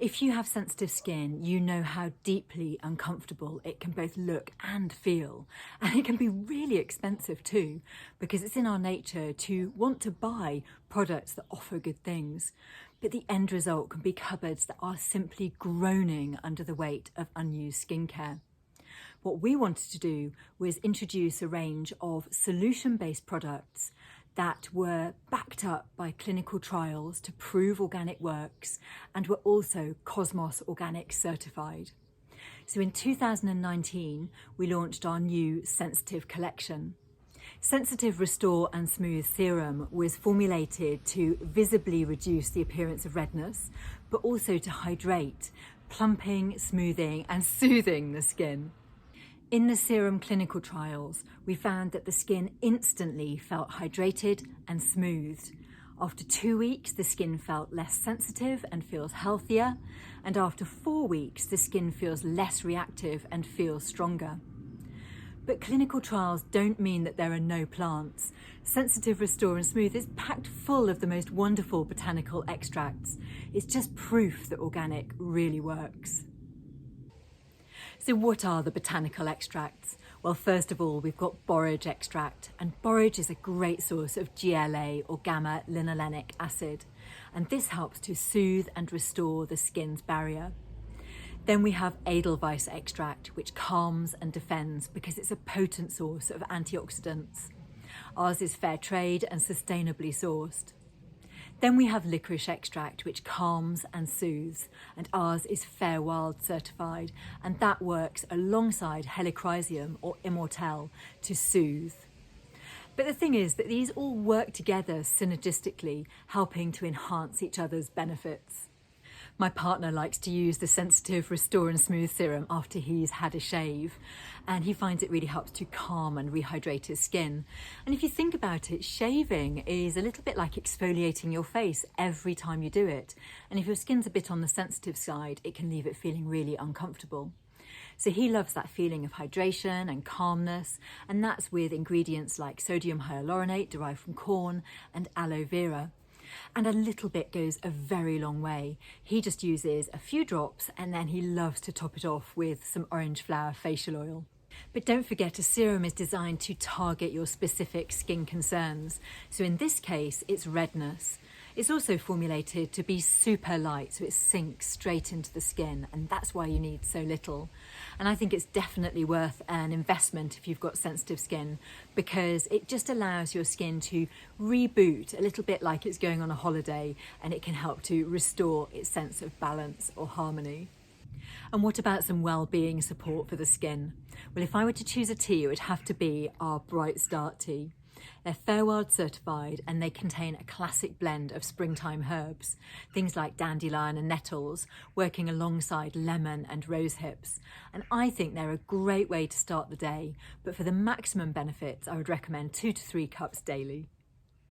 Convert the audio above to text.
If you have sensitive skin, you know how deeply uncomfortable it can both look and feel. And it can be really expensive too, because it's in our nature to want to buy products that offer good things. But the end result can be cupboards that are simply groaning under the weight of unused skincare. What we wanted to do was introduce a range of solution-based products that were backed up by clinical trials to prove organic works and were also Cosmos Organic certified. So in 2019, we launched our new Sensitive collection. Sensitive Restore and Smooth Serum was formulated to visibly reduce the appearance of redness, but also to hydrate, plumping, smoothing and soothing the skin. In the serum clinical trials, we found that the skin instantly felt hydrated and smoothed. After 2 weeks, the skin felt less sensitive and feels healthier. And after 4 weeks, the skin feels less reactive and feels stronger. But clinical trials don't mean that there are no plants. Sensitive Restore and Smooth is packed full of the most wonderful botanical extracts. It's just proof that organic really works. So what are the botanical extracts? Well, first of all, we've got borage extract, and borage is a great source of GLA or gamma linolenic acid, and this helps to soothe and restore the skin's barrier. Then we have edelweiss extract, which calms and defends because it's a potent source of antioxidants. Ours is fair trade and sustainably sourced. Then we have licorice extract, which calms and soothes, and ours is Fair Wild certified, and that works alongside helichrysum or immortelle to soothe. But the thing is that these all work together synergistically, helping to enhance each other's benefits. My partner likes to use the Sensitive Restore and Smooth Serum after he's had a shave, and he finds it really helps to calm and rehydrate his skin. And if you think about it, shaving is a little bit like exfoliating your face every time you do it. And if your skin's a bit on the sensitive side, it can leave it feeling really uncomfortable. So he loves that feeling of hydration and calmness, and that's with ingredients like sodium hyaluronate derived from corn and aloe vera. And a little bit goes a very long way. He just uses a few drops and then he loves to top it off with some orange flower facial oil. But don't forget, a serum is designed to target your specific skin concerns. So in this case, it's redness. It's also formulated to be super light, so it sinks straight into the skin, and that's why you need so little. And I think it's definitely worth an investment if you've got sensitive skin, because it just allows your skin to reboot a little bit like it's going on a holiday, and it can help to restore its sense of balance or harmony. And what about some well-being support for the skin? Well, if I were to choose a tea, it would have to be our Bright Start tea. They're Fair Wild certified, and they contain a classic blend of springtime herbs, things like dandelion and nettles, working alongside lemon and rose hips. And I think they're a great way to start the day, but for the maximum benefits, I would recommend 2 to 3 cups daily.